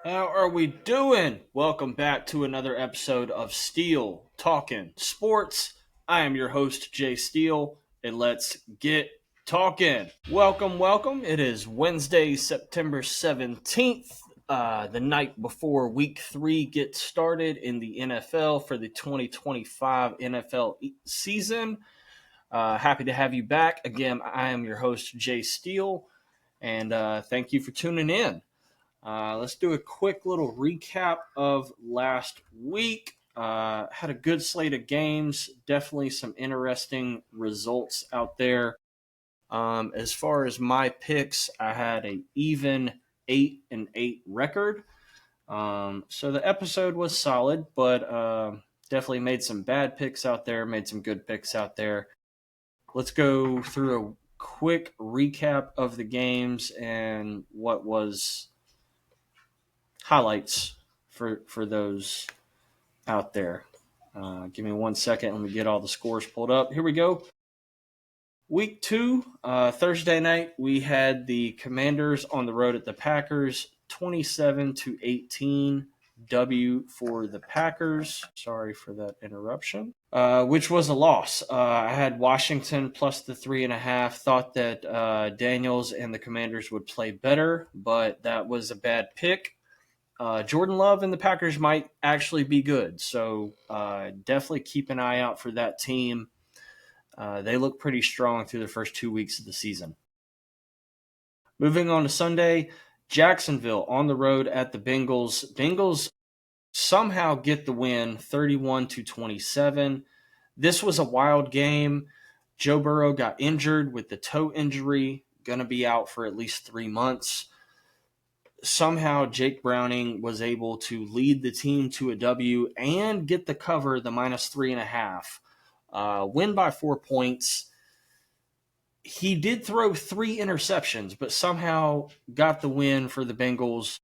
How are we doing? Welcome back to another episode of Steel Talking Sports. I am your host, Jay Steele, and let's get talking. Welcome. It is Wednesday, September 17th, the night before week 3 gets started in the NFL for the 2025 NFL season. Happy to have you back. Again, I am your host, Jay Steele, and thank you for tuning in. Let's do a quick little recap of last week. Had a good slate of games. Definitely some interesting results out there. As far as my picks, I had a even 8-8 record. So the episode was solid, but definitely made some bad picks out there. Made some good picks out there. Let's go through a quick recap of the games and what was highlights for those out there. Give me 1 second. Let me get all the scores pulled up. Here we go. Week 2, Thursday night, we had the Commanders on the road at the Packers, 27-18 W for the Packers. Sorry for that interruption. Which was a loss. I had Washington plus the 3.5. Thought that Daniels and the Commanders would play better, but that was a bad pick. Jordan Love and the Packers might actually be good. So definitely keep an eye out for that team. They look pretty strong through the first 2 weeks of the season. Moving on to Sunday, Jacksonville on the road at the Bengals. Bengals somehow get the win 31-27. This was a wild game. Joe Burrow got injured with the toe injury, going to be out for at least 3 months. Somehow Jake Browning was able to lead the team to a W and get the cover, the -3.5. Win by 4 points. He did throw 3 interceptions, but somehow got the win for the Bengals.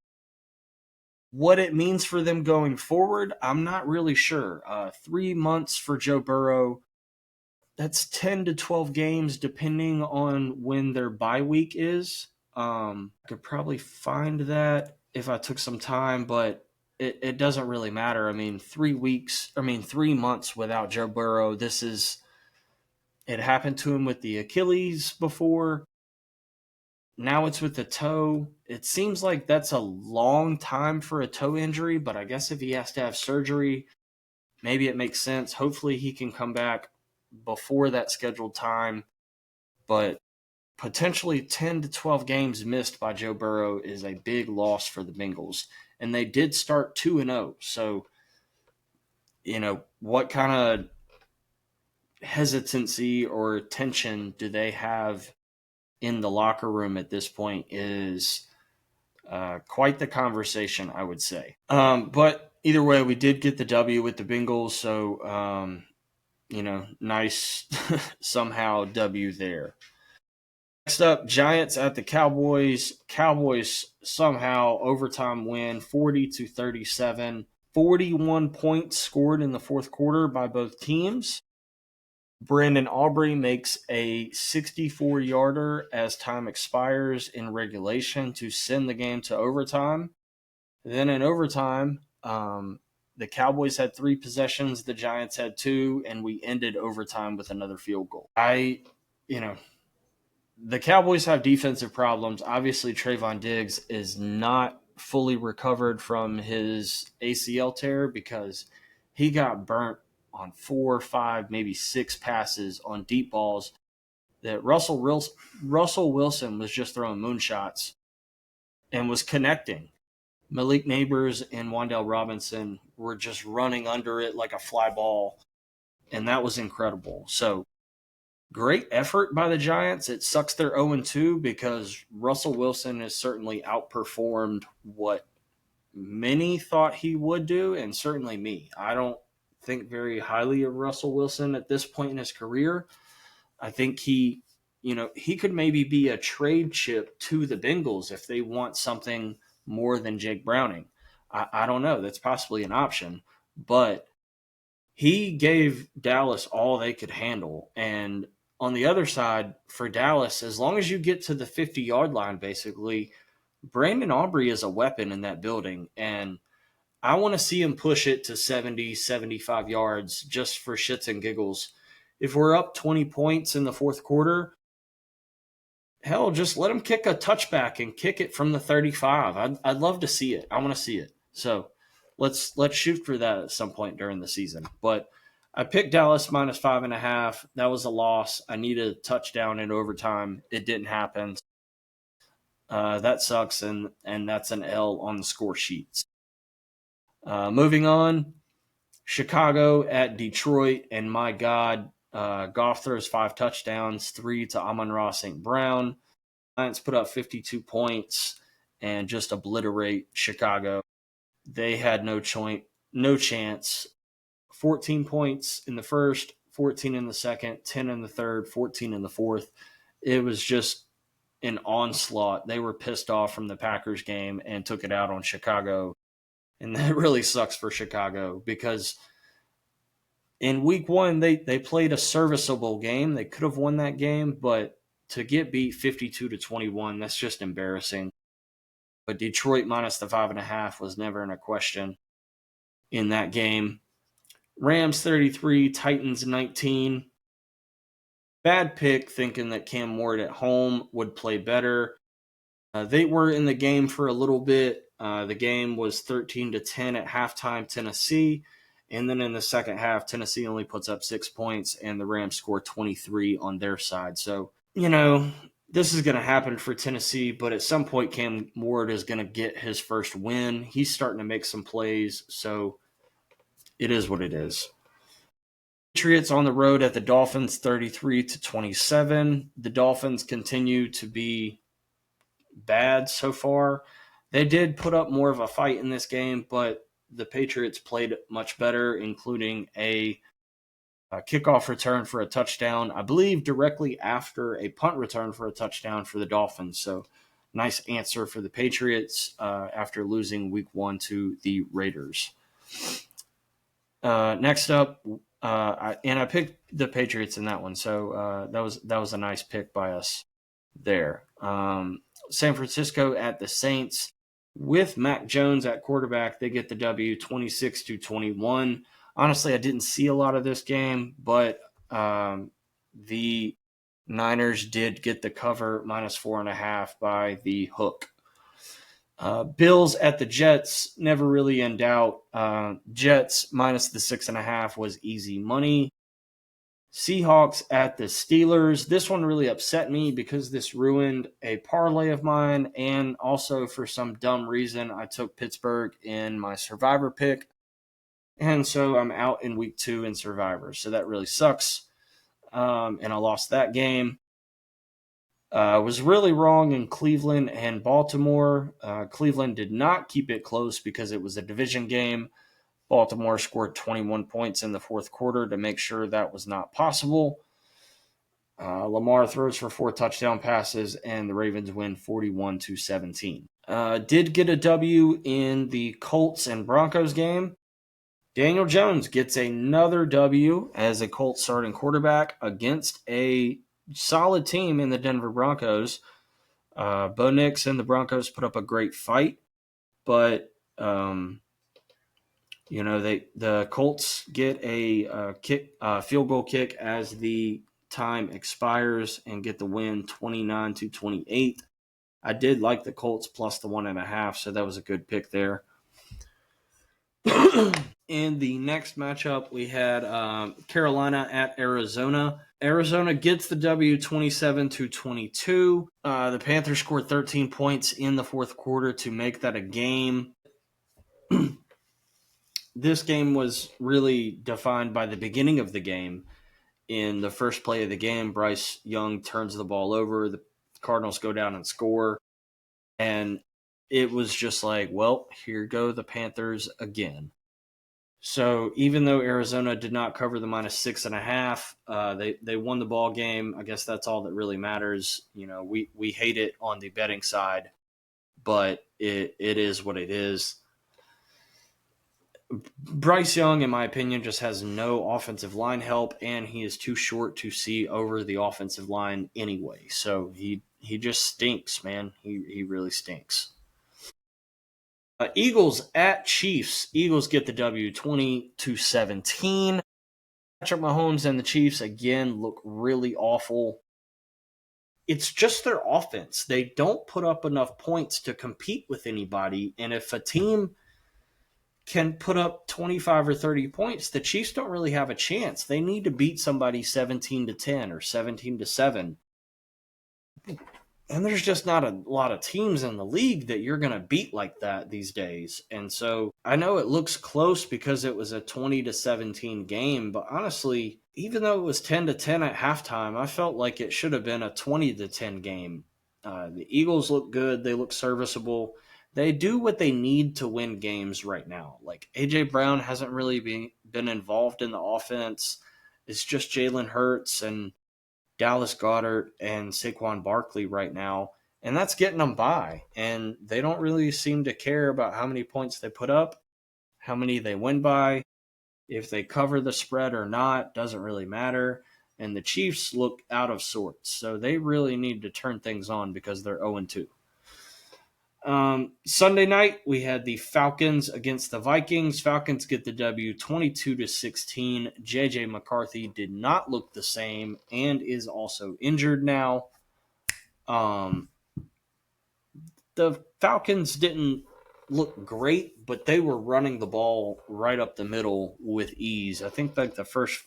What it means for them going forward, I'm not really sure. 3 months for Joe Burrow. That's 10 to 12 games, depending on when their bye week is. I could probably find that if I took some time, but it doesn't really matter. I mean, 3 months without Joe Burrow. It happened to him with the Achilles before. Now it's with the toe. It seems like that's a long time for a toe injury, but I guess if he has to have surgery, maybe it makes sense. Hopefully he can come back before that scheduled time. But potentially 10 to 12 games missed by Joe Burrow is a big loss for the Bengals. And they did start 2-0. So, what kind of hesitancy or tension do they have in the locker room at this point is quite the conversation, I would say. But either way, we did get the W with the Bengals. So, nice somehow W there. Next up, Giants at the Cowboys. Cowboys somehow overtime win 40-37. 41 points scored in the fourth quarter by both teams. Brandon Aubrey makes a 64-yarder as time expires in regulation to send the game to overtime. Then in overtime, the Cowboys had 3 possessions, the Giants had 2, and we ended overtime with another field goal. The Cowboys have defensive problems. Obviously, Trayvon Diggs is not fully recovered from his ACL tear because he got burnt on 4, 5, maybe 6 passes on deep balls that Russell Wilson was just throwing moonshots and was connecting. Malik Neighbors and Wan'Dale Robinson were just running under it like a fly ball, and that was incredible. So great effort by the Giants. It sucks they're 0-2 because Russell Wilson has certainly outperformed what many thought he would do, and certainly me. I don't think very highly of Russell Wilson at this point in his career. I think he could maybe be a trade chip to the Bengals if they want something more than Jake Browning. I don't know. That's possibly an option, but he gave Dallas all they could handle. And on the other side, for Dallas, as long as you get to the 50-yard line, basically, Brandon Aubrey is a weapon in that building, and I want to see him push it to 70, 75 yards just for shits and giggles. If we're up 20 points in the fourth quarter, hell, just let him kick a touchback and kick it from the 35. I'd love to see it. I want to see it. So let's shoot for that at some point during the season. But I picked Dallas minus 5.5. That was a loss. I needed a touchdown in overtime. It didn't happen. That sucks, and that's an L on the score sheets. Moving on, Chicago at Detroit, and my God, Goff throws 5 touchdowns, 3 to Amon-Ra St. Brown. Giants put up 52 points and just obliterate Chicago. They had no chance. 14 points in the first, 14 in the second, 10 in the third, 14 in the fourth. It was just an onslaught. They were pissed off from the Packers game and took it out on Chicago. And that really sucks for Chicago because in week 1, they played a serviceable game. They could have won that game, but to get beat 52-21, that's just embarrassing. But Detroit minus the 5.5 was never in a question in that game. Rams 33, Titans 19. Bad pick, thinking that Cam Ward at home would play better. They were in the game for a little bit. The game was 13-10 at halftime, Tennessee. And then in the second half, Tennessee only puts up 6 points, and the Rams score 23 on their side. So, this is going to happen for Tennessee, but at some point, Cam Ward is going to get his first win. He's starting to make some plays, so it is what it is. Patriots on the road at the Dolphins, 33-27. The Dolphins continue to be bad so far. They did put up more of a fight in this game, but the Patriots played much better, including a kickoff return for a touchdown, I believe directly after a punt return for a touchdown for the Dolphins. So nice answer for the Patriots after losing week 1 to the Raiders. Next up, I picked the Patriots in that one, so that was a nice pick by us there. San Francisco at the Saints with Mac Jones at quarterback. They get the W, 26-21. Honestly, I didn't see a lot of this game, but the Niners did get the cover, minus 4.5 by the hook. Bills at the Jets, never really in doubt. Jets minus the 6.5 was easy money. Seahawks at the Steelers. This one really upset me because this ruined a parlay of mine, and also for some dumb reason, I took Pittsburgh in my Survivor pick. And so I'm out in week 2 in Survivor. So that really sucks. And I lost that game. Was really wrong in Cleveland and Baltimore. Cleveland did not keep it close because it was a division game. Baltimore scored 21 points in the fourth quarter to make sure that was not possible. Lamar throws for 4 touchdown passes, and the Ravens win 41-17. Did get a W in the Colts and Broncos game. Daniel Jones gets another W as a Colts starting quarterback against a solid team in the Denver Broncos. Bo Nix and the Broncos put up a great fight, but the Colts get a field goal kick as the time expires and get the win 29-28. I did like the Colts plus the 1.5, so that was a good pick there. In the next matchup, we had Carolina at Arizona. Arizona gets the W 27-22. The Panthers scored 13 points in the fourth quarter to make that a game. This game was really defined by the beginning of the game. In the first play of the game, Bryce Young turns the ball over. The Cardinals go down and score. And it was just like, well, here go the Panthers again. So even though Arizona did not cover the minus 6.5, they won the ball game. I guess that's all that really matters. We hate it on the betting side, but it is what it is. Bryce Young, in my opinion, just has no offensive line help, and he is too short to see over the offensive line anyway. So he just stinks, man. He really stinks. Eagles at Chiefs. Eagles get the W 20-17. Patrick Mahomes and the Chiefs again look really awful. It's just their offense. They don't put up enough points to compete with anybody. And if a team can put up 25 or 30 points, the Chiefs don't really have a chance. They need to beat somebody 17-10 or 17-7. And there's just not a lot of teams in the league that you're going to beat like that these days. And so I know it looks close because it was a 20-17 game, but honestly, even though it was 10-10 at halftime, I felt like it should have been a 20-10 game. The Eagles look good. They look serviceable. They do what they need to win games right now. Like A.J. Brown hasn't really been involved in the offense. It's just Jalen Hurts and Dallas Goedert and Saquon Barkley right now, and that's getting them by. And they don't really seem to care about how many points they put up, how many they win by, if they cover the spread or not, doesn't really matter. And the Chiefs look out of sorts, so they really need to turn things on because they're 0-2. Sunday night, we had the Falcons against the Vikings. Falcons get the W 22-16. J.J. McCarthy did not look the same and is also injured now. The Falcons didn't look great, but they were running the ball right up the middle with ease. I think like the first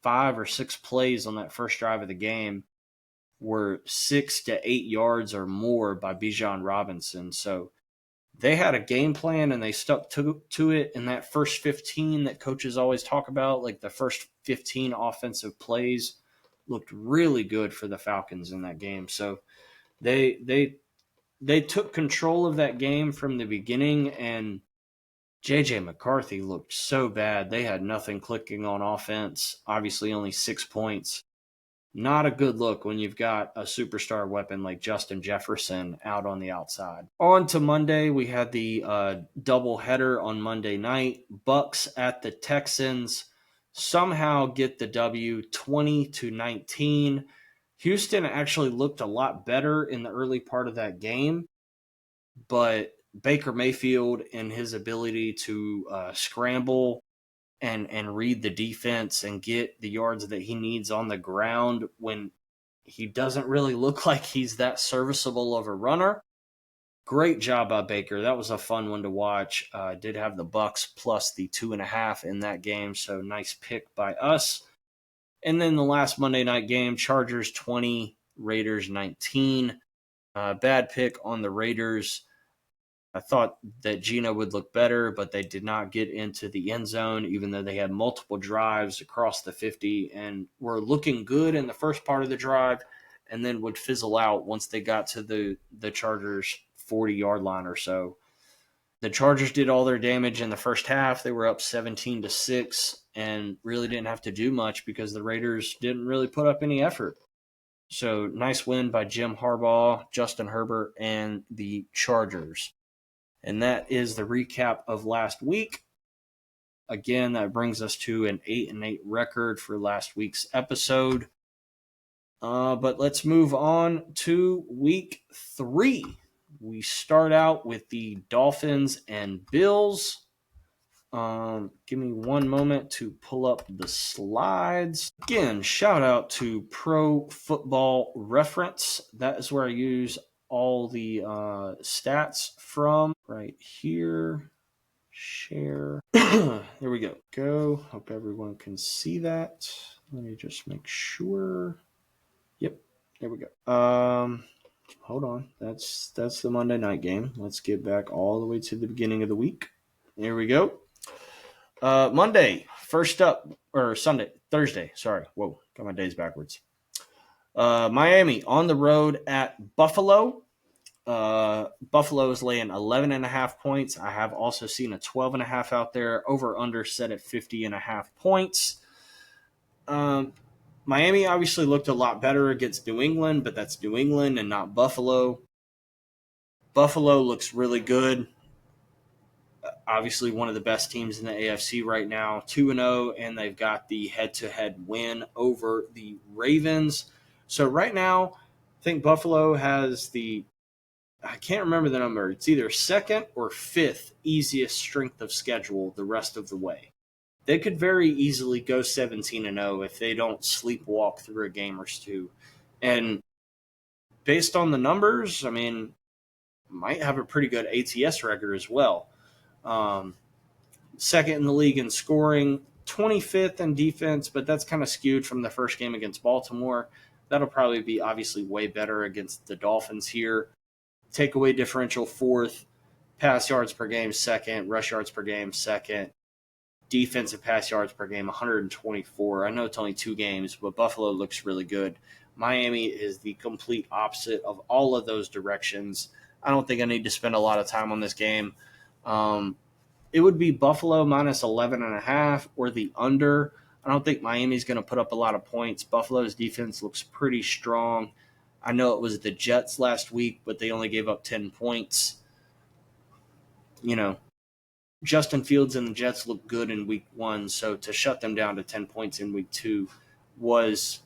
5 or 6 plays on that first drive of the game were 6 to 8 yards or more by Bijan Robinson. So they had a game plan and they stuck to it. In that first 15 that coaches always talk about, like the first 15 offensive plays looked really good for the Falcons in that game. So they took control of that game from the beginning, and J.J. McCarthy looked so bad. They had nothing clicking on offense, obviously only 6 points. Not a good look when you've got a superstar weapon like Justin Jefferson out on the outside. On to Monday, we had the doubleheader on Monday night. Bucks at the Texans somehow get the W 20-19. Houston actually looked a lot better in the early part of that game, but Baker Mayfield and his ability to scramble and read the defense and get the yards that he needs on the ground when he doesn't really look like he's that serviceable of a runner. Great job by Baker. That was a fun one to watch. Did have the Bucks plus the 2.5 in that game, so nice pick by us. And then the last Monday night game, Chargers 20, Raiders 19. Bad pick on the Raiders. I thought that Geno would look better, but they did not get into the end zone, even though they had multiple drives across the 50 and were looking good in the first part of the drive and then would fizzle out once they got to the Chargers' 40-yard line or so. The Chargers did all their damage in the first half. They were up 17-6 and really didn't have to do much because the Raiders didn't really put up any effort. So nice win by Jim Harbaugh, Justin Herbert, and the Chargers. And that is the recap of last week. Again, that brings us to an 8-8 record for last week's episode. But let's move on to week 3. We start out with the Dolphins and Bills. Give me one moment to pull up the slides. Again, shout out to Pro Football Reference. That is where I use all the stats from right here. Share. There we go. Hope everyone can see that. Let me just make sure. Yep, there we go. Hold on. That's the Monday night game. Let's get back all the way to the beginning of the week. Here we go. Monday, first up, or Thursday. Sorry. Whoa, got my days backwards. Miami on the road at Buffalo. Buffalo is laying 11.5 points. I have also seen a 12.5 out there. Over under set at 50.5 points. Miami obviously looked a lot better against New England, but that's New England and not Buffalo. Buffalo looks really good. Obviously one of the best teams in the AFC right now, 2-0, and they've got the head-to-head win over the Ravens. So right now, I think Buffalo has the I can't remember the number. It's either second or fifth easiest strength of schedule the rest of the way. They could very easily go 17-0 if they don't sleepwalk through a game or two. And based on the numbers, I mean, might have a pretty good ATS record as well. Second in the league in scoring, 25th in defense, but that's kind of skewed from the first game against Baltimore. That'll probably be obviously way better against the Dolphins here. Takeaway differential fourth, pass yards per game second, rush yards per game second, defensive pass yards per game 124. I know it's only 2 games, but Buffalo looks really good. Miami is the complete opposite of all of those directions. I don't think I need to spend a lot of time on this game. It would be Buffalo minus 11.5 or the under. I don't think Miami's going to put up a lot of points. Buffalo's defense looks pretty strong. I know it was the Jets last week, but they only gave up 10 points. You know, Justin Fields and the Jets looked good in week 1, so to shut them down to 10 points in week 2 was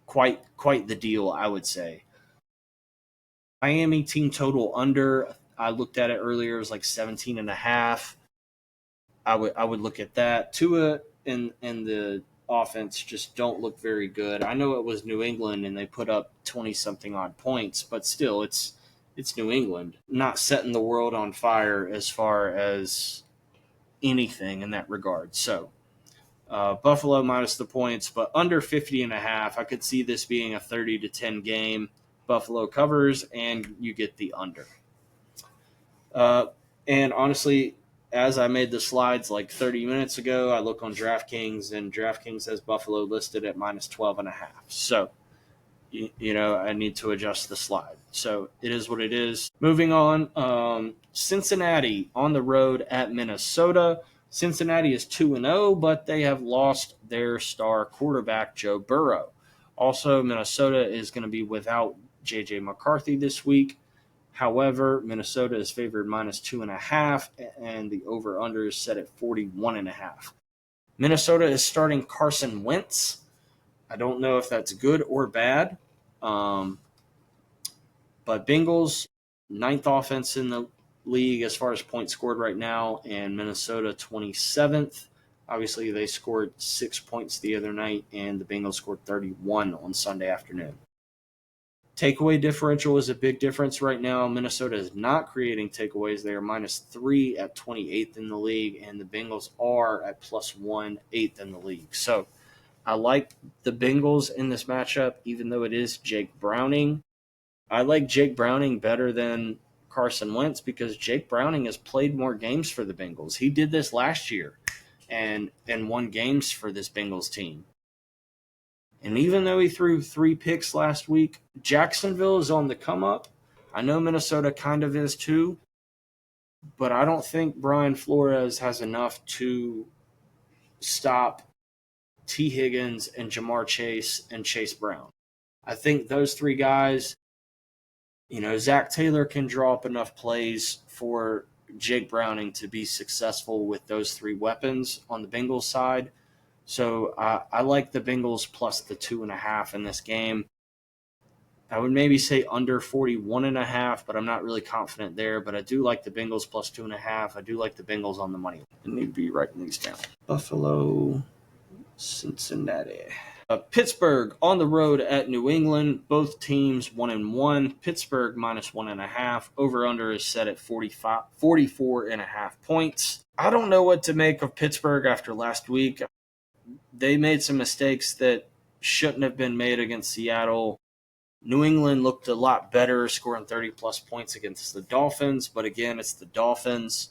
quite the deal, I would say. Miami team total under, I looked at it earlier, it was like 17.5. I would look at that. Tua and the offense just don't look very good. I know it was New England and they put up 20-something odd points, but still, it's New England. Not setting the world on fire as far as anything in that regard. So Buffalo minus the points, but under 50.5. I could see this being a 30-10 game. Buffalo covers, and you get the under. And honestly, as I made the slides like 30 minutes ago, I look on DraftKings, and DraftKings has Buffalo listed at minus 12.5. So, I need to adjust the slide. So it is what it is. Moving on, Cincinnati on the road at Minnesota. Cincinnati is 2-0, but they have lost their star quarterback, Joe Burrow. Also, Minnesota is going to be without J.J. McCarthy this week. However, Minnesota is favored minus 2.5, and the over-under is set at 41.5. Minnesota is starting Carson Wentz. I don't know if that's good or bad. But Bengals, 9th offense in the league as far as points scored right now, and Minnesota 27th. Obviously, they scored 6 points the other night, and the Bengals scored 31 on Sunday afternoon. Takeaway differential is a big difference right now. Minnesota is not creating takeaways. They are minus 3 at 28th in the league, and the Bengals are at plus 1, 8th in the league. So I like the Bengals in this matchup, even though it is Jake Browning. I like Jake Browning better than Carson Wentz because Jake Browning has played more games for the Bengals. He did this last year and won games for this Bengals team. And even though he threw 3 picks last week, Jacksonville is on the come up. I know Minnesota kind of is too, but I don't think Brian Flores has enough to stop T. Higgins and Jamar Chase and Chase Brown. I think those 3 guys, Zach Taylor can draw up enough plays for Jake Browning to be successful with those 3 weapons on the Bengals side. So I like the Bengals plus the 2.5 in this game. I would maybe say under 41.5, but I'm not really confident there. But I do like the Bengals plus 2.5. I do like the Bengals on the money. I need to be writing these down. Buffalo, Cincinnati. Pittsburgh on the road at New England. Both teams 1-1. Pittsburgh minus 1.5. Over-under is set at 44.5 points. I don't know what to make of Pittsburgh after last week. They made some mistakes that shouldn't have been made against Seattle. New England looked a lot better, scoring 30-plus points against the Dolphins. But again, it's the Dolphins.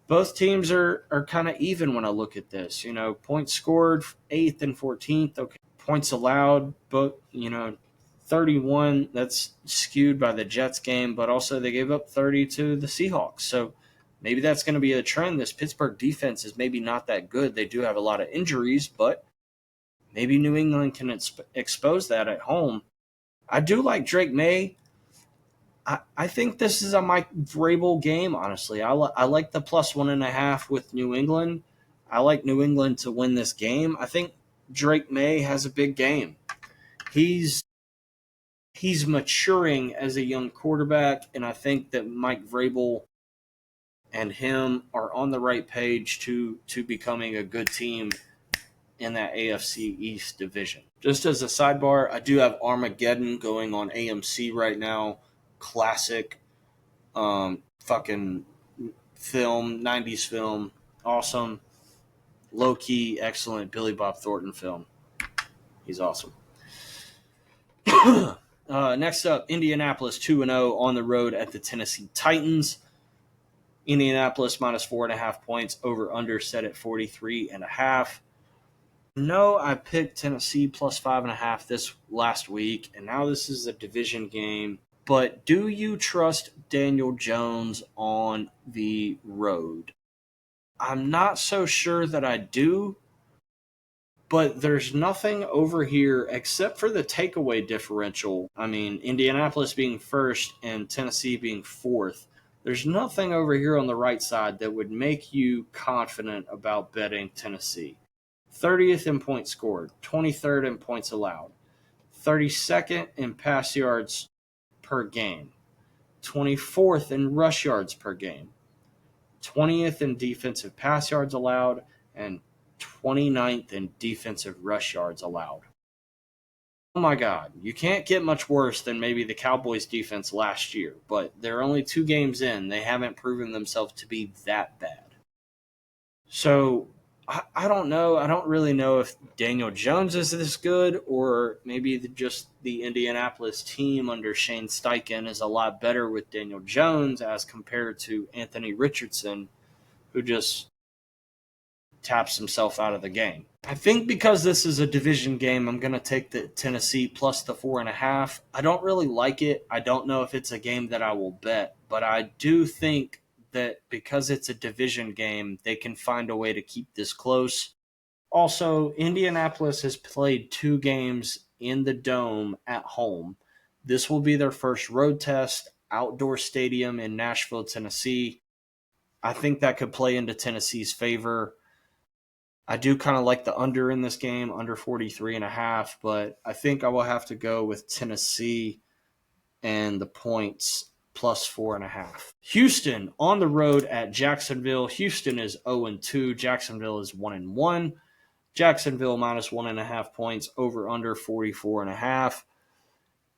Both teams are kind of even when I look at this. Points scored, 8th and 14th. Okay, points allowed, but 31. That's skewed by the Jets game, but also they gave up 30 to the Seahawks. So maybe that's going to be a trend. This Pittsburgh defense is maybe not that good. They do have a lot of injuries, but maybe New England can expose that at home. I do like Drake May. I think this is a Mike Vrabel game, honestly. I like the plus 1.5 with New England. I like New England to win this game. I think Drake May has a big game. He's he's maturing as a young quarterback, and I think that Mike Vrabel and him are on the right page to becoming a good team in that AFC East division. Just as a sidebar, I do have Armageddon going on AMC right now. Classic fucking film, 90s film. Awesome. Low-key, excellent Billy Bob Thornton film. He's awesome. Next up, Indianapolis 2-0 on the road at the Tennessee Titans. Indianapolis minus 4.5 points, over under set at 43.5. No, I picked Tennessee plus 5.5 this last week, and now this is a division game. But do you trust Daniel Jones on the road? I'm not so sure that I do, but there's nothing over here except for the takeaway differential. I mean, Indianapolis being first and Tennessee being fourth. There's nothing over here on the right side that would make you confident about betting Tennessee. 30th in points scored, 23rd in points allowed, 32nd in pass yards per game, 24th in rush yards per game, 20th in defensive pass yards allowed, and 29th in defensive rush yards allowed. Oh my God, you can't get much worse than maybe the Cowboys defense last year, but they're only 2 games in. They haven't proven themselves to be that bad. So I don't know. I don't really know if Daniel Jones is this good or maybe just the Indianapolis team under Shane Steichen is a lot better with Daniel Jones as compared to Anthony Richardson, who just taps himself out of the game. I think because this is a division game, I'm going to take the Tennessee plus the 4.5. I don't really like it. I don't know if it's a game that I will bet, but I do think that because it's a division game, they can find a way to keep this close. Also, Indianapolis has played 2 games in the Dome at home. This will be their first road test, outdoor stadium in Nashville, Tennessee. I think that could play into Tennessee's favor. I do kind of like the under in this game, under 43.5, but I think I will have to go with Tennessee and the points plus 4.5. Houston on the road at Jacksonville. Houston is 0-2. Jacksonville is 1-1. Jacksonville minus 1.5 points, over under 44.5.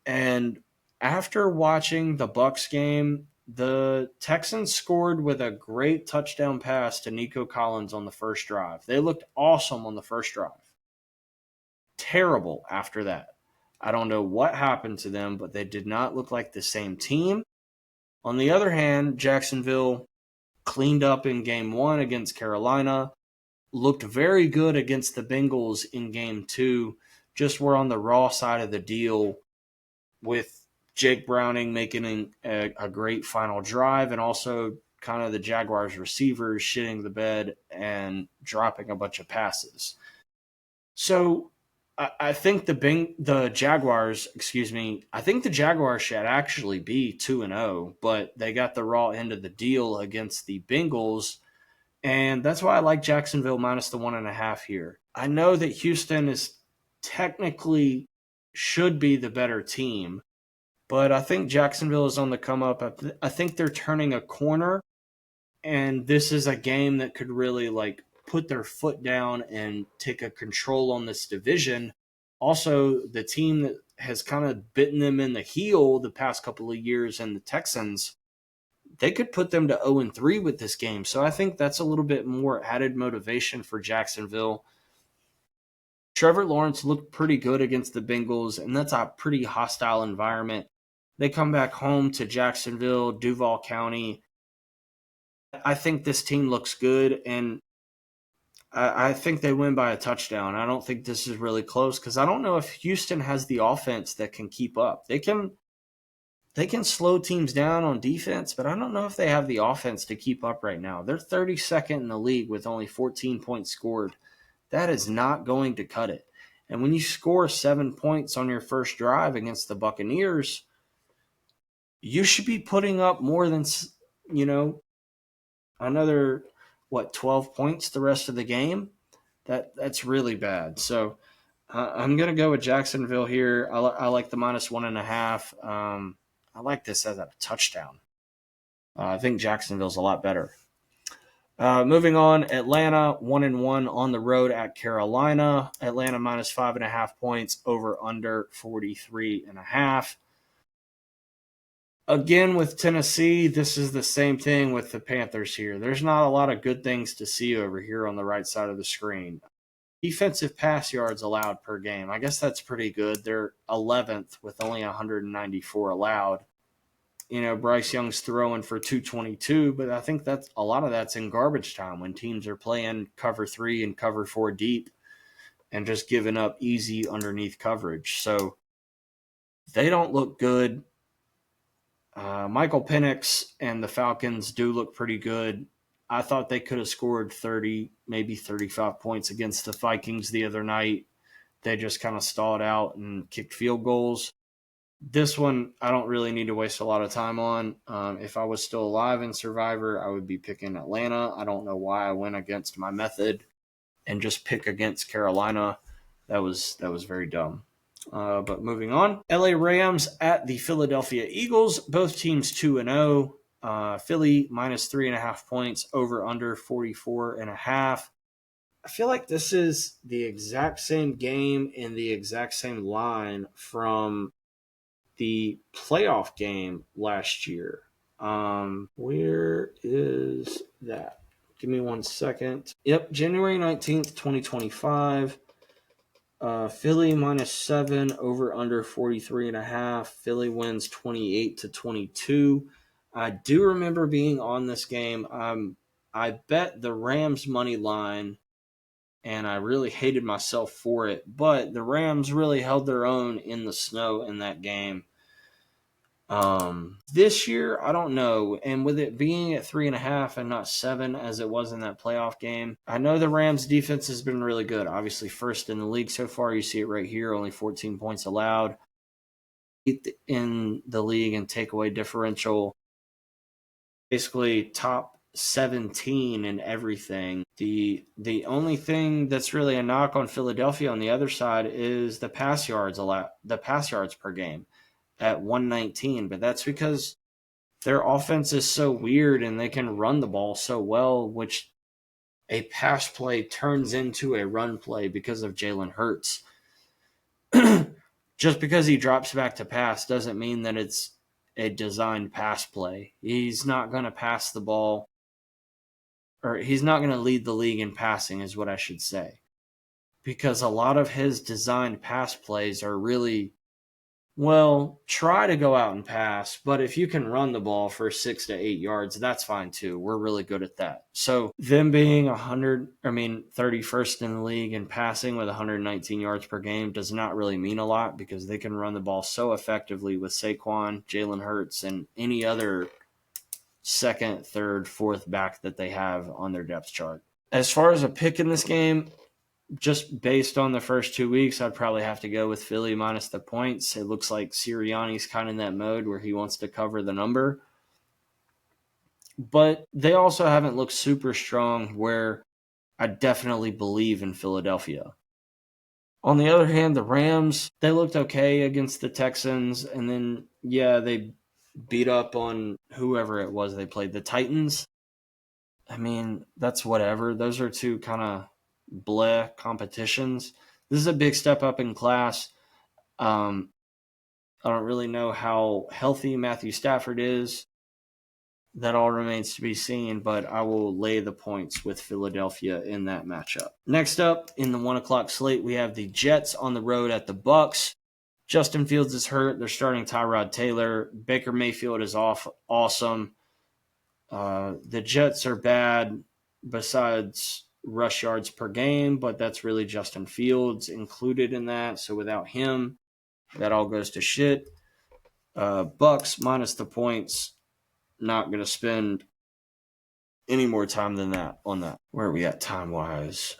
And after watching the Bucs game, the Texans scored with a great touchdown pass to Nico Collins on the first drive. They looked awesome on the first drive. Terrible after that. I don't know what happened to them, but they did not look like the same team. On the other hand, Jacksonville cleaned up in game 1 against Carolina, looked very good against the Bengals in game 2, just were on the raw side of the deal with Jake Browning making a great final drive and also kind of the Jaguars receivers shitting the bed and dropping a bunch of passes. So I think the Jaguars, I think the Jaguars should actually be 2-0, but they got the raw end of the deal against the Bengals, and that's why I like Jacksonville minus the 1.5 here. I know that Houston is technically should be the better team, but I think Jacksonville is on the come up. I think they're turning a corner, and this is a game that could really put their foot down and take a control on this division. Also, the team that has kind of bitten them in the heel the past couple of years, and the Texans, they could put them to 0-3 with this game. So I think that's a little bit more added motivation for Jacksonville. Trevor Lawrence looked pretty good against the Bengals, and that's a pretty hostile environment. They come back home to Jacksonville, Duval County. I think this team looks good, and I think they win by a touchdown. I don't think this is really close because I don't know if Houston has the offense that can keep up. They can slow teams down on defense, but I don't know if they have the offense to keep up right now. They're 32nd in the league with only 14 points scored. That is not going to cut it. And when you score 7 points on your first drive against the Buccaneers, you should be putting up more than, another 12 points the rest of the game. That's really bad. So I'm going to go with Jacksonville here. I like the -1.5. I like this as a touchdown. I think Jacksonville's a lot better. Moving on, Atlanta 1-1 on the road at Carolina. Atlanta -5.5 points, over under 43.5. Again, with Tennessee, this is the same thing with the Panthers here. There's not a lot of good things to see over here on the right side of the screen. Defensive pass yards allowed per game. I guess that's pretty good. They're 11th with only 194 allowed. Bryce Young's throwing for 222, but I think that's a lot of that's in garbage time when teams are playing cover 3 and cover 4 deep and just giving up easy underneath coverage. So they don't look good. Michael Penix and the Falcons do look pretty good. I thought they could have scored 30, maybe 35 points against the Vikings the other night. They just kind of stalled out and kicked field goals. This one, I don't really need to waste a lot of time on. If I was still alive in Survivor, I would be picking Atlanta. I don't know why I went against my method and just pick against Carolina. That was very dumb. But moving on, LA Rams at the Philadelphia Eagles. Both teams 2-0. Philly -3.5 points, over under 44.5. I feel like this is the exact same game and the exact same line from the playoff game last year. Where is that? Give me 1 second. Yep, January 19th, 2025. Philly -7, over under 43.5. Philly wins 28-22. I do remember being on this game. I bet the Rams money line, and I really hated myself for it. But the Rams really held their own in the snow in that game. This year, I don't know. And with it being at 3.5 and not 7 as it was in that playoff game, I know the Rams defense has been really good. Obviously, first in the league so far. You see it right here, only 14 points allowed in the league and takeaway differential. Basically, top 17 in everything. The only thing that's really a knock on Philadelphia on the other side is the pass yards per game at 119, but that's because their offense is so weird and they can run the ball so well, which a pass play turns into a run play because of Jalen Hurts. Just because he drops back to pass doesn't mean that it's a designed pass play. He's not going to pass the ball, or he's not going to lead the league in passing is what I should say, because a lot of his designed pass plays are really, well, try to go out and pass, but if you can run the ball for 6 to 8 yards, that's fine too. We're really good at that. So them being 31st in the league in passing with 119 yards per game does not really mean a lot, because they can run the ball so effectively with Saquon, Jalen Hurts, and any other second, third, fourth back that they have on their depth chart. As far as a pick in this game, just based on the first 2 weeks, I'd probably have to go with Philly minus the points. It looks like Sirianni's kind of in that mode where he wants to cover the number. But they also haven't looked super strong where I definitely believe in Philadelphia. On the other hand, the Rams, they looked okay against the Texans. And then, they beat up on whoever it was they played, the Titans. I mean, that's whatever. Those are two kind of bleh competitions. This is a big step up in class. I don't really know how healthy Matthew Stafford is. That all remains to be seen, but I will lay the points with Philadelphia in that matchup. Next up, in the 1 o'clock slate, we have the Jets on the road at the Bucs. Justin Fields is hurt. They're starting Tyrod Taylor. Baker Mayfield is awesome. The Jets are bad besides rush yards per game, but that's really Justin Fields included in that. So without him, that all goes to shit. Bucs minus the points. Not going to spend any more time than that on that. Where are we at time-wise?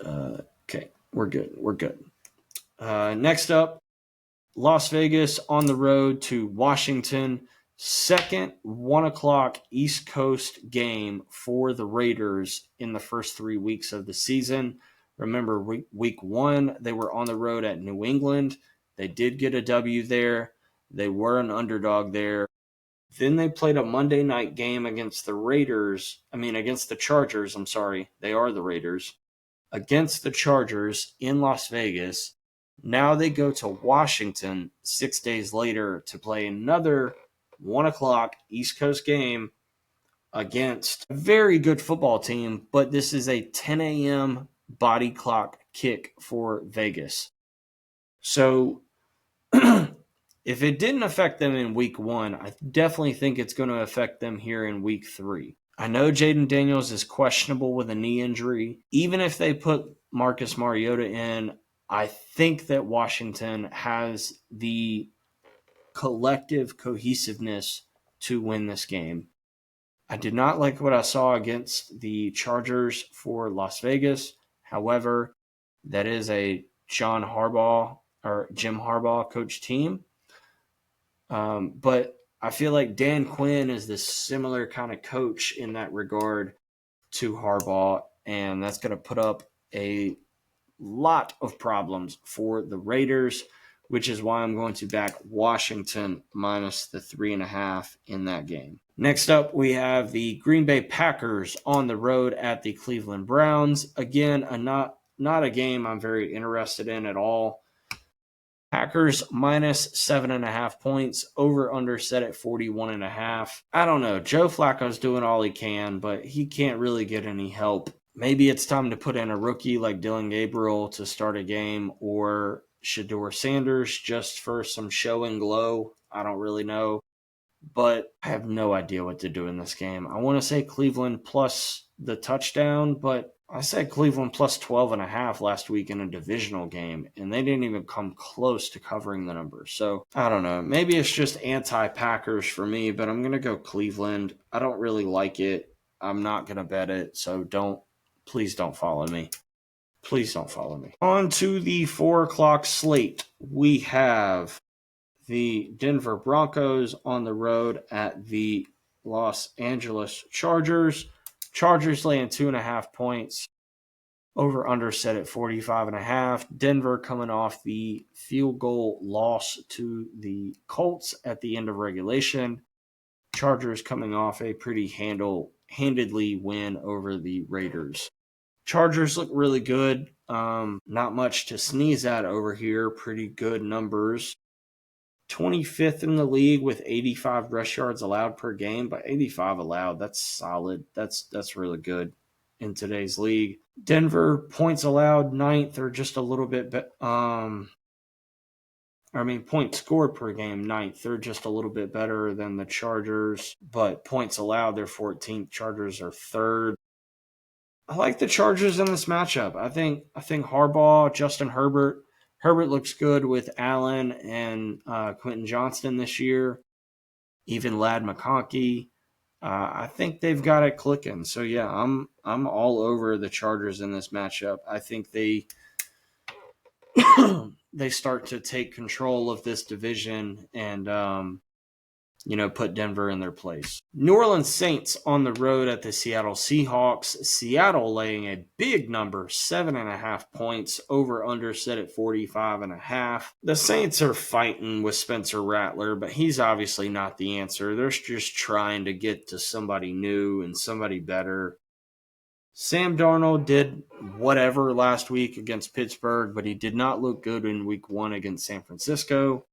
Okay, we're good. Next up, Las Vegas on the road to Washington. Second 1 o'clock East Coast game for the Raiders in the first 3 weeks of the season. Remember, week 1, they were on the road at New England. They did get a W there. They were an underdog there. Then they played a Monday night game against the Chargers. I'm sorry. They are the Raiders. Against the Chargers in Las Vegas. Now they go to Washington 6 days later to play another 1 o'clock East Coast game against a very good football team, but this is a 10 a.m. body clock kick for Vegas. So if it didn't affect them in week 1, I definitely think it's going to affect them here in week 3. I know Jaden Daniels is questionable with a knee injury. Even if they put Marcus Mariota in, I think that Washington has the collective cohesiveness to win this game. I did not like what I saw against the Chargers for Las Vegas. However, that is a Jim Harbaugh coach team. But I feel like Dan Quinn is this similar kind of coach in that regard to Harbaugh, and that's going to put up a lot of problems for the Raiders, which is why I'm going to back Washington minus the 3.5 in that game. Next up, we have the Green Bay Packers on the road at the Cleveland Browns. Again, not a game I'm very interested in at all. Packers minus 7.5 points, over under set at 41.5. I don't know. Joe Flacco's doing all he can, but he can't really get any help. Maybe it's time to put in a rookie like Dylan Gabriel to start a game, or Shedeur Sanders just for some show and glow. I don't really know, but I have no idea what to do in this game. I want to say Cleveland plus the touchdown, but I said Cleveland plus 12.5 last week in a divisional game, and they didn't even come close to covering the number. So, I don't know. Maybe it's just anti-Packers for me, but I'm going to go Cleveland. I don't really like it. I'm not going to bet it, so please don't follow me. Please don't follow me. On to the 4 o'clock slate. We have the Denver Broncos on the road at the Los Angeles Chargers. Chargers laying 2.5 points. Over under set at 45.5. Denver coming off the field goal loss to the Colts at the end of regulation. Chargers coming off a pretty handedly win over the Raiders. Chargers look really good. Not much to sneeze at over here. Pretty good numbers. 25th in the league with 85 rush yards allowed per game, but 85 allowed, that's solid. That's really good in today's league. Denver points allowed 9th, or just a little bit points scored per game 9th. They're just a little bit better than the Chargers, but points allowed, they're 14th. Chargers are 3rd. I like the Chargers in this matchup. I think Harbaugh, Justin Herbert looks good with Allen and Quentin Johnston this year. Even Ladd McConkey. I think they've got it clicking. So yeah, I'm all over the Chargers in this matchup. I think they they start to take control of this division and put Denver in their place. New Orleans Saints on the road at the Seattle Seahawks. Seattle laying a big number, 7.5 points, over under set at 45.5. The Saints are fighting with Spencer Rattler, but he's obviously not the answer. They're just trying to get to somebody new and somebody better. Sam Darnold did whatever last week against Pittsburgh, but he did not look good in week 1 against San Francisco.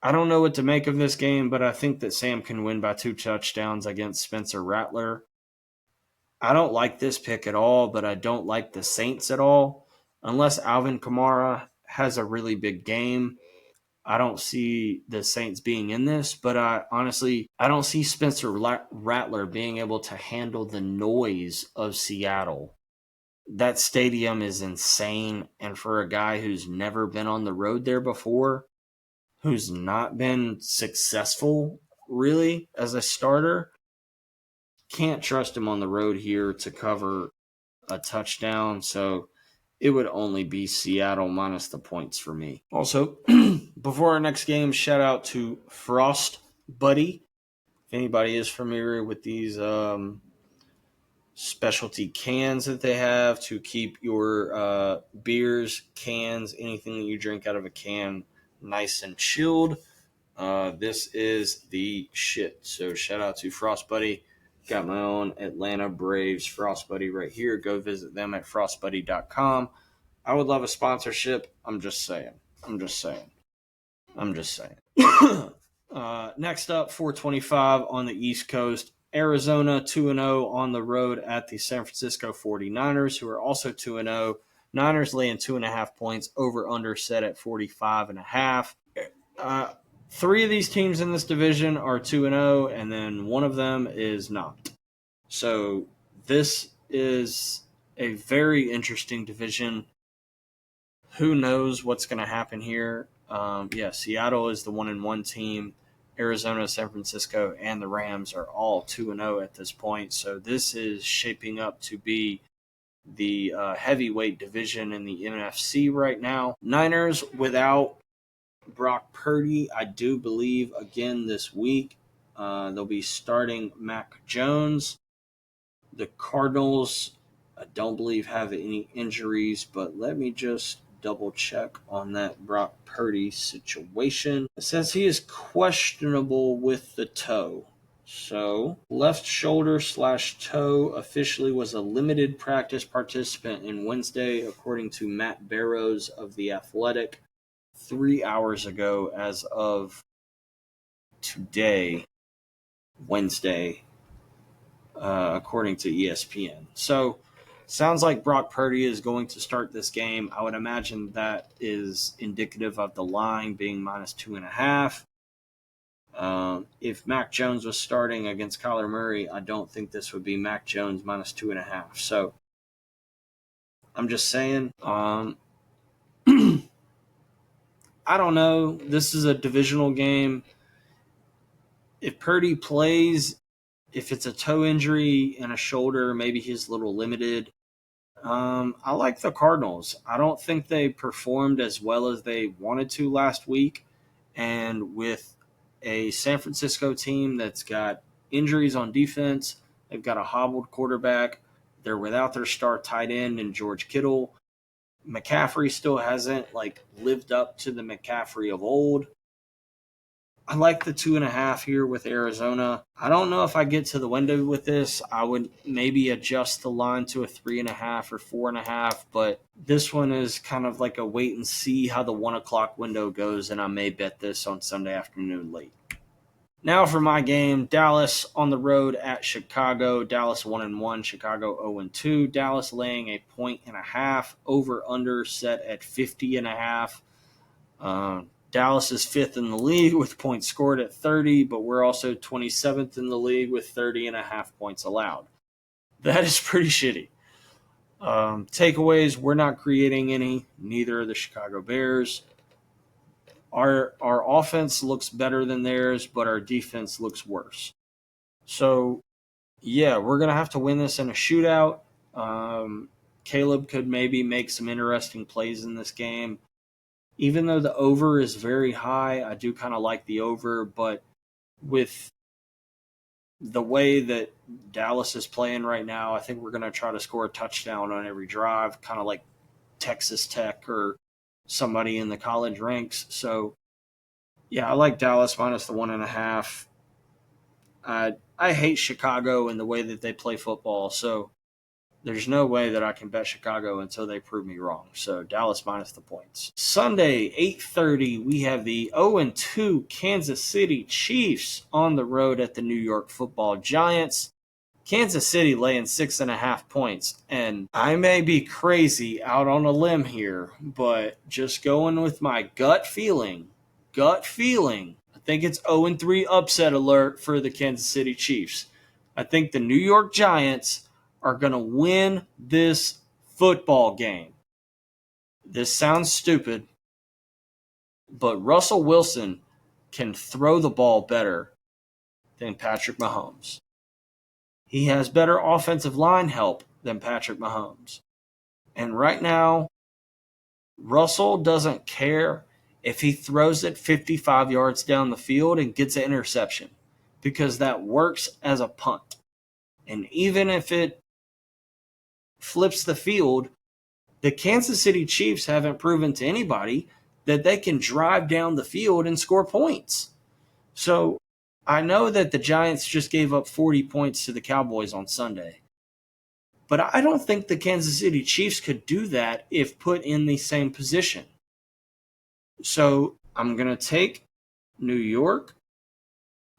I don't know what to make of this game, but I think that Sam can win by 2 touchdowns against Spencer Rattler. I don't like this pick at all, but I don't like the Saints at all. Unless Alvin Kamara has a really big game, I don't see the Saints being in this, but I don't see Spencer Rattler being able to handle the noise of Seattle. That stadium is insane, and for a guy who's never been on the road there before, who's not been successful really as a starter, can't trust him on the road here to cover a touchdown. So it would only be Seattle minus the points for me. Also, before our next game, shout out to Frost Buddy. If anybody is familiar with these specialty cans that they have to keep your beers, cans, anything that you drink out of a can nice and chilled. This is the shit. So shout out to Frost Buddy. Got my own Atlanta Braves Frost Buddy right here. Go visit them at frostbuddy.com. I would love a sponsorship. I'm just saying. Next up, 425 on the East Coast. Arizona 2-0 on the road at the San Francisco 49ers, who are also 2-0. Niners laying 2.5 points, over under set at 45.5. Three of these teams in this division are 2-0, and then one of them is not. So this is a very interesting division. Who knows what's going to happen here? Seattle is the 1-1 team. Arizona, San Francisco, and the Rams are all 2-0 at this point. So this is shaping up to be the heavyweight division in the NFC right now. Niners without Brock Purdy, I do believe, again this week. They'll be starting Mac Jones. The Cardinals, I don't believe, have any injuries, but let me just double check on that Brock Purdy situation. It says he is questionable with the toe. So, left shoulder / toe officially was a limited practice participant in Wednesday, according to Matt Barrows of The Athletic, 3 hours ago as of today, Wednesday, according to ESPN. So, sounds like Brock Purdy is going to start this game. I would imagine that is indicative of the line being -2.5. If Mac Jones was starting against Kyler Murray, I don't think this would be Mac Jones -2.5. So I'm just saying, I don't know. This is a divisional game. If Purdy plays, if it's a toe injury and a shoulder, maybe he's a little limited. I like the Cardinals. I don't think they performed as well as they wanted to last week. And with a San Francisco team that's got injuries on defense, they've got a hobbled quarterback. They're without their star tight end and George Kittle. McCaffrey still hasn't lived up to the McCaffrey of old. I like the 2.5 here with Arizona. I don't know if I get to the window with this. I would maybe adjust the line to a 3.5 or 4.5, but this one is kind of like a wait and see how the 1 o'clock window goes, and I may bet this on Sunday afternoon late. Now for my game, Dallas on the road at Chicago. Dallas 1-1, Chicago 0-2. Dallas laying 1.5, over under set at 50.5. Dallas is 5th in the league with points scored at 30, but we're also 27th in the league with 30.5 points allowed. That is pretty shitty. Takeaways, we're not creating any, neither are the Chicago Bears. Our offense looks better than theirs, but our defense looks worse. So, yeah, we're going to have to win this in a shootout. Caleb could maybe make some interesting plays in this game. Even though the over is very high, I do kind of like the over, but with the way that Dallas is playing right now, I think we're going to try to score a touchdown on every drive, kind of like Texas Tech or somebody in the college ranks. So, yeah, I like Dallas minus the 1.5. I hate Chicago and the way that they play football, so there's no way that I can bet Chicago until they prove me wrong. So Dallas minus the points. Sunday, 8:30, we have the 0-2 Kansas City Chiefs on the road at the New York Football Giants. Kansas City laying 6.5 points. And I may be crazy out on a limb here, but just going with my gut feeling, I think it's 0-3 upset alert for the Kansas City Chiefs. I think the New York Giants are going to win this football game. This sounds stupid, but Russell Wilson can throw the ball better than Patrick Mahomes. He has better offensive line help than Patrick Mahomes. And right now, Russell doesn't care if he throws it 55 yards down the field and gets an interception, because that works as a punt. And even if it flips the field, the Kansas City Chiefs haven't proven to anybody that they can drive down the field and score points. So I know that the Giants just gave up 40 points to the Cowboys on Sunday. But I don't think the Kansas City Chiefs could do that if put in the same position. So I'm going to take New York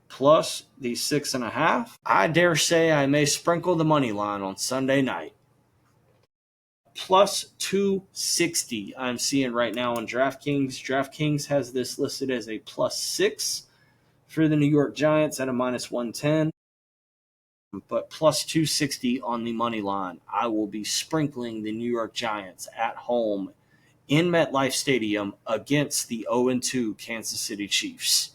plus the 6.5. I dare say I may sprinkle the money line on Sunday night. Plus 260 I'm seeing right now on DraftKings. DraftKings has this listed as a plus 6 for the New York Giants at a minus 110. But plus 260 on the money line. I will be sprinkling the New York Giants at home in MetLife Stadium against the 0-2 Kansas City Chiefs.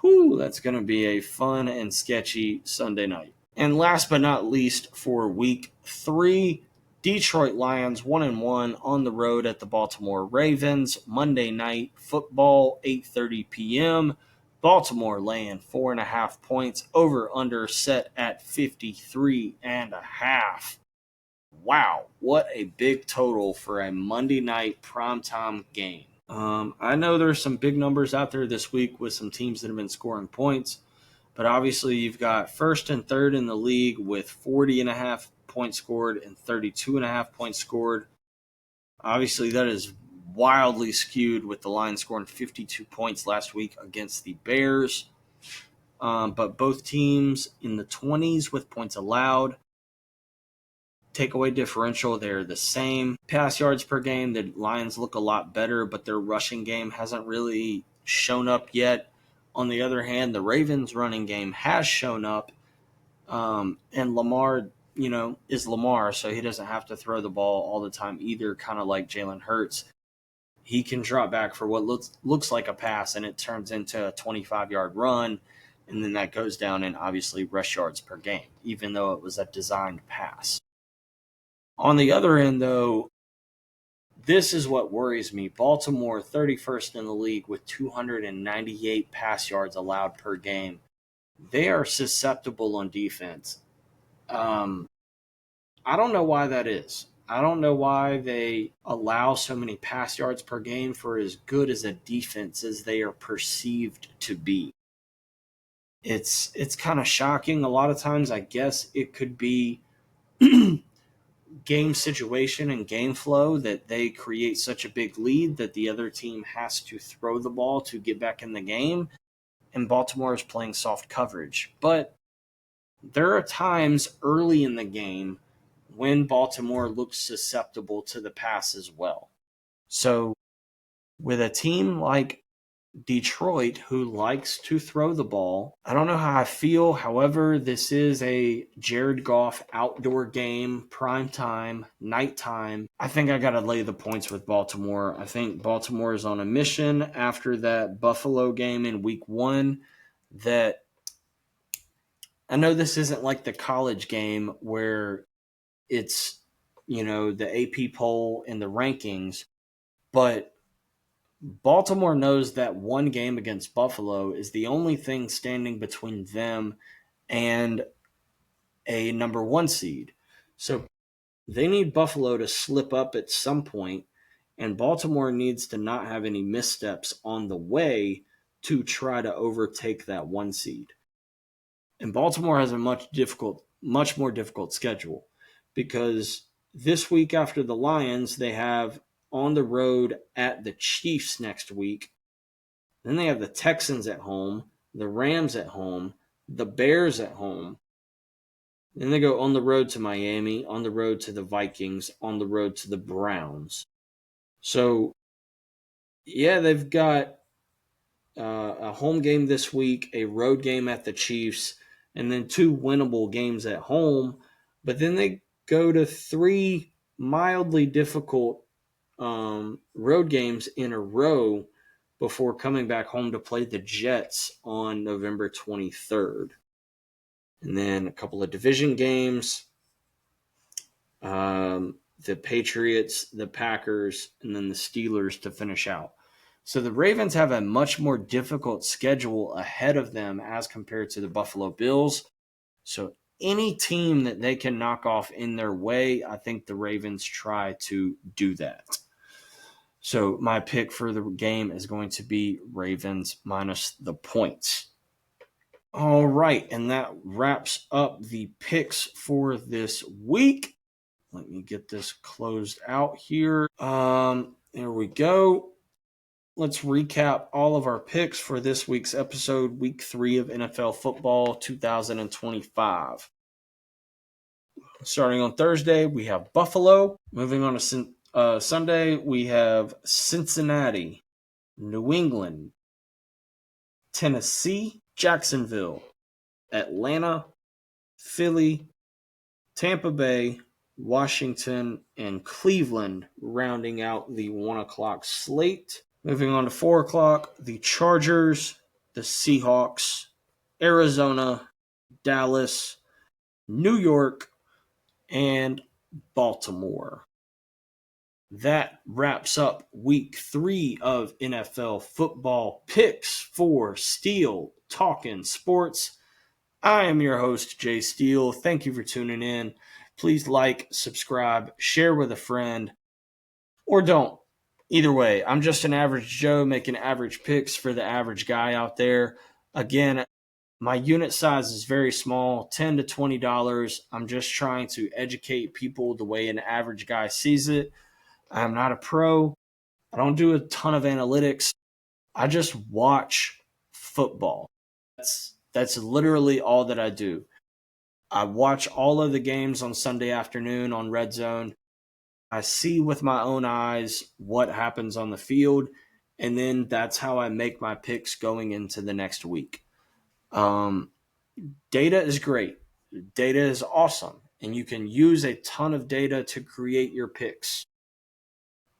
Whew, that's going to be a fun and sketchy Sunday night. And last but not least, for week 3, Detroit Lions 1-1 on the road at the Baltimore Ravens. Monday night football, 8:30 p.m. Baltimore laying 4.5 points, over under set at 53.5. Wow, what a big total for a Monday night primetime game. I know there's some big numbers out there this week with some teams that have been scoring points, but obviously you've got first and third in the league with 40.5 points scored and 32.5 points scored. Obviously that is wildly skewed with the Lions scoring 52 points last week against the Bears. But both teams in the 20s with points allowed. Takeaway differential, they're the same. Pass yards per game, the Lions look a lot better, but their rushing game hasn't really shown up yet. On the other hand, the Ravens' running game has shown up. And Lamar, is Lamar, so he doesn't have to throw the ball all the time either, kind of like Jalen Hurts. He can drop back for what looks like a pass, and it turns into a 25-yard run, and then that goes down in, obviously, rush yards per game, even though it was a designed pass. On the other end, though, this is what worries me. Baltimore, 31st in the league with 298 pass yards allowed per game. They are susceptible on defense. I don't know why that is. I don't know why they allow so many pass yards per game for as good as a defense as they are perceived to be. It's kind of shocking. A lot of times, I guess it could be game situation and game flow that they create such a big lead that the other team has to throw the ball to get back in the game, and Baltimore is playing soft coverage. But there are times early in the game when Baltimore looks susceptible to the pass as well. So with a team like Detroit, who likes to throw the ball, I don't know how I feel. However, this is a Jared Goff outdoor game, prime time, nighttime. I think I got to lay the points with Baltimore. I think Baltimore is on a mission after that Buffalo game in week 1 that I know this isn't like the college game where it's, the AP poll and the rankings, but Baltimore knows that one game against Buffalo is the only thing standing between them and a number 1 seed. So they need Buffalo to slip up at some point, and Baltimore needs to not have any missteps on the way to try to overtake that 1 seed. And Baltimore has a much more difficult schedule because this week after the Lions, they have on the road at the Chiefs next week. Then they have the Texans at home, the Rams at home, the Bears at home. Then they go on the road to Miami, on the road to the Vikings, on the road to the Browns. So, yeah, they've got a home game this week, a road game at the Chiefs, and then 2 winnable games at home. But then they go to 3 mildly difficult road games in a row before coming back home to play the Jets on November 23rd. And then a couple of division games, the Patriots, the Packers, and then the Steelers to finish out. So the Ravens have a much more difficult schedule ahead of them as compared to the Buffalo Bills. So any team that they can knock off in their way, I think the Ravens try to do that. So my pick for the game is going to be Ravens minus the points. All right, and that wraps up the picks for this week. Let me get this closed out here. There we go. Let's recap all of our picks for this week's episode, week 3 of NFL football 2025. Starting on Thursday, we have Buffalo. Moving on to Sunday, we have Cincinnati, New England, Tennessee, Jacksonville, Atlanta, Philly, Tampa Bay, Washington, and Cleveland, rounding out the 1 o'clock slate. Moving on to 4 o'clock, the Chargers, the Seahawks, Arizona, Dallas, New York, and Baltimore. That wraps up week 3 of NFL football picks for Steel Talking Sports. I am your host, Jay Steele. Thank you for tuning in. Please like, subscribe, share with a friend, or don't. Either way, I'm just an average Joe making average picks for the average guy out there. Again, my unit size is very small, $10 to $20. I'm just trying to educate people the way an average guy sees it. I'm not a pro. I don't do a ton of analytics. I just watch football. That's literally all that I do. I watch all of the games on Sunday afternoon on Red Zone. I see with my own eyes what happens on the field, and then that's how I make my picks going into the next week. Data is great. Data is awesome, and you can use a ton of data to create your picks.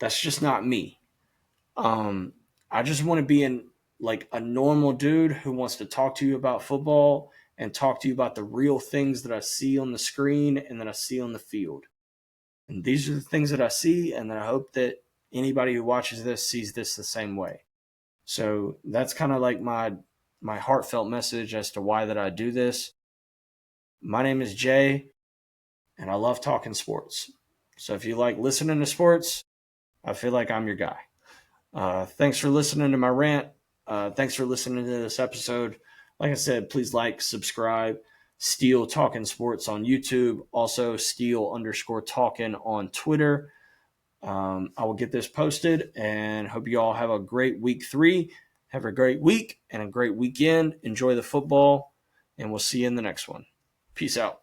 That's just not me. I just want to be a normal dude who wants to talk to you about football and talk to you about the real things that I see on the screen and that I see on the field. And these are the things that I see, and I hope that anybody who watches this sees this the same way. So that's kind of like my heartfelt message as to why that I do this. My name is Jay, and I love talking sports. So if you like listening to sports, I feel like I'm your guy. Thanks for listening to my rant. Thanks for listening to this episode. Like I said, please like, subscribe. Steel Talking Sports on YouTube. Also, Steel_Talking on Twitter. I will get this posted and hope you all have a great week 3. Have a great week and a great weekend. Enjoy the football, and we'll see you in the next one. Peace out.